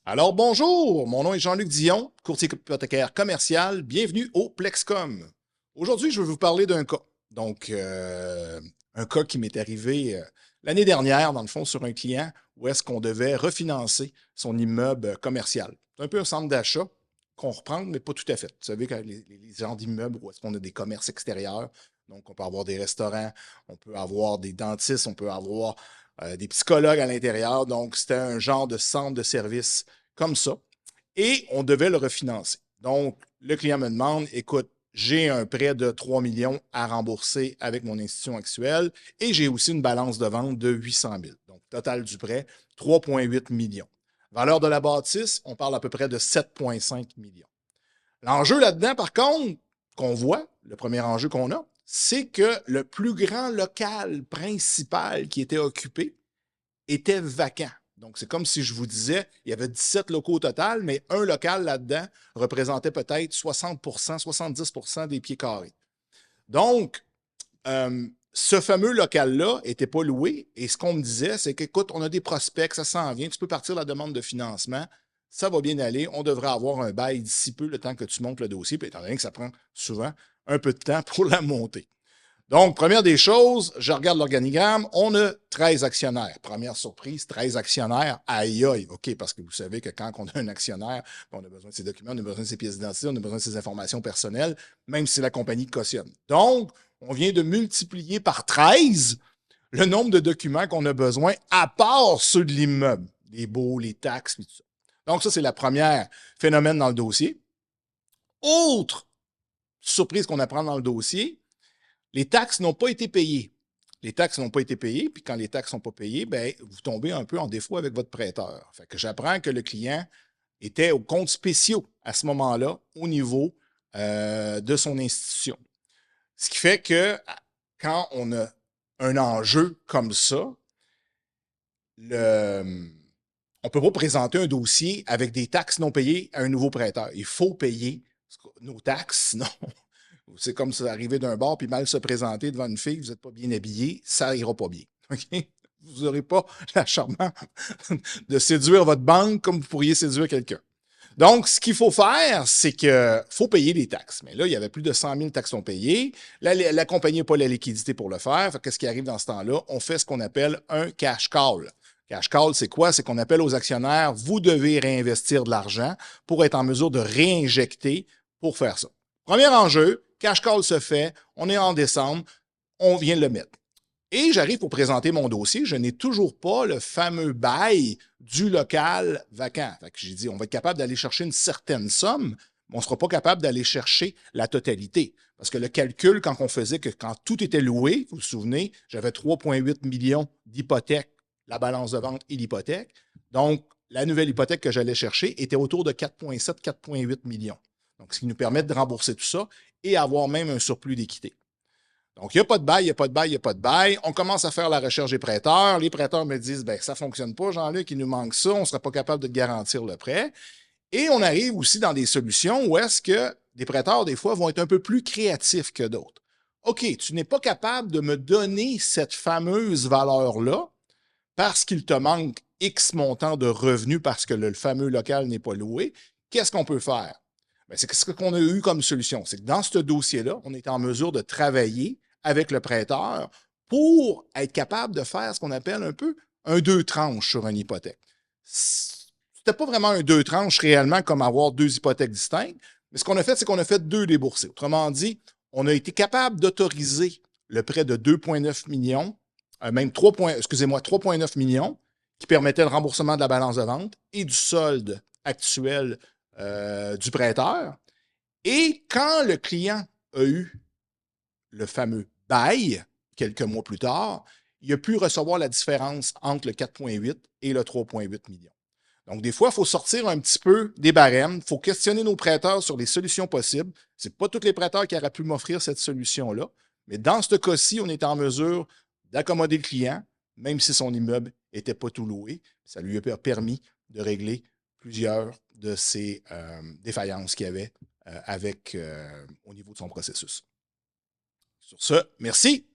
Alors bonjour, mon nom est Jean-Luc Dion, courtier hypothécaire commercial. Bienvenue au Plexcom. Aujourd'hui, je vais vous parler d'un cas. Un cas qui m'est arrivé l'année dernière, dans le fond, sur un client où est-ce qu'on devait refinancer son immeuble commercial. C'est un peu un centre d'achat qu'on reprend, mais pas tout à fait. Vous savez, quand les genres d'immeubles où est-ce qu'on a des commerces extérieurs, donc on peut avoir des restaurants, on peut avoir des dentistes, on peut avoir des psychologues à l'intérieur. Donc, c'était un genre de centre de service comme ça. Et on devait le refinancer. Donc, le client me demande, écoute, j'ai un prêt de 3 millions à rembourser avec mon institution actuelle et j'ai aussi une balance de vente de 800 000. Donc, total du prêt, 3,8 millions. Valeur de la bâtisse, on parle à peu près de 7,5 millions. L'enjeu là-dedans, par contre, qu'on voit, le premier enjeu qu'on a, c'est que le plus grand local principal qui était occupé était vacant. Donc, c'est comme si je vous disais, il y avait 17 locaux au total, mais un local là-dedans représentait peut-être 60 70 des pieds carrés. Donc, ce fameux local-là n'était pas loué. Et ce qu'on me disait, c'est qu'écoute, on a des prospects, ça s'en vient, tu peux partir la demande de financement, ça va bien aller, on devrait avoir un bail d'ici peu le temps que tu montes le dossier, puis étant donné que ça prend souvent un peu de temps pour la monter. Donc, première des choses, je regarde l'organigramme, on a 13 actionnaires. Première surprise, 13 actionnaires, aïe aïe, OK, parce que vous savez que quand on a un actionnaire, on a besoin de ses documents, on a besoin de ses pièces d'identité, on a besoin de ses informations personnelles, même si la compagnie cautionne. Donc, on vient de multiplier par 13 le nombre de documents qu'on a besoin, à part ceux de l'immeuble, les baux, les taxes, et tout ça. Donc, ça, c'est la première phénomène dans le dossier. Autre surprise qu'on apprend dans le dossier, les taxes n'ont pas été payées. Les taxes n'ont pas été payées, puis quand les taxes ne sont pas payées, ben, vous tombez un peu en défaut avec votre prêteur. Fait que j'apprends que le client était au compte spéciaux à ce moment-là au niveau de son institution. Ce qui fait que quand on a un enjeu comme ça, le, on ne peut pas présenter un dossier avec des taxes non payées à un nouveau prêteur. Il faut payer nos taxes, sinon c'est comme ça arriver d'un bar puis mal se présenter devant une fille, vous n'êtes pas bien habillé, ça ira pas bien. Okay? Vous n'aurez pas la charmante de séduire votre banque comme vous pourriez séduire quelqu'un. Donc, ce qu'il faut faire, c'est qu'il faut payer les taxes. Mais là, il y avait plus de 100 000 taxes non payées. La compagnie n'a pas la liquidité pour le faire. Qu'est-ce qui arrive dans ce temps-là? On fait ce qu'on appelle un cash call. Cash call, c'est quoi? C'est qu'on appelle aux actionnaires, vous devez réinvestir de l'argent pour être en mesure de réinjecter pour faire ça. Premier enjeu, cash call se fait, on est en décembre, on vient de le mettre. Et j'arrive pour présenter mon dossier, je n'ai toujours pas le fameux bail du local vacant. Fait que j'ai dit, on va être capable d'aller chercher une certaine somme, mais on ne sera pas capable d'aller chercher la totalité. Parce que le calcul, quand on faisait que quand tout était loué, vous vous souvenez, j'avais 3,8 millions d'hypothèques, la balance de vente et l'hypothèque. Donc, la nouvelle hypothèque que j'allais chercher était autour de 4,7, 4,8 millions. Donc, ce qui nous permet de rembourser tout ça et avoir même un surplus d'équité. Donc, il n'y a pas de bail, il n'y a pas de bail, il n'y a pas de bail. On commence à faire la recherche des prêteurs. Les prêteurs me disent, ben, ça ne fonctionne pas, Jean-Luc, il nous manque ça, on ne sera pas capable de garantir le prêt. Et on arrive aussi dans des solutions où est-ce que des prêteurs, des fois, vont être un peu plus créatifs que d'autres. OK, tu n'es pas capable de me donner cette fameuse valeur-là parce qu'il te manque X montant de revenus parce que le fameux local n'est pas loué. Qu'est-ce qu'on peut faire? Ben, c'est ce qu'on a eu comme solution. C'est que dans ce dossier-là, on est en mesure de travailler avec le prêteur pour être capable de faire ce qu'on appelle un peu un deux tranches sur une hypothèque. C'était pas vraiment un deux tranches réellement comme avoir deux hypothèques distinctes, mais ce qu'on a fait, c'est qu'on a fait deux déboursés. Autrement dit, on a été capable d'autoriser le prêt de 2,9 millions, même 3,9 millions, qui permettait le remboursement de la balance de vente et du solde actuel du prêteur. Et quand le client a eu le fameux bail, quelques mois plus tard, il a pu recevoir la différence entre le 4,8 et le 3,8 millions. Donc, des fois, il faut sortir un petit peu des barèmes, il faut questionner nos prêteurs sur les solutions possibles. Ce n'est pas tous les prêteurs qui auraient pu m'offrir cette solution-là, mais dans ce cas-ci, on est en mesure d'accommoder le client, même si son immeuble n'était pas tout loué. Ça lui a permis de régler plusieurs de ces défaillances qu'il y avait au niveau de son processus. Sur ce, merci.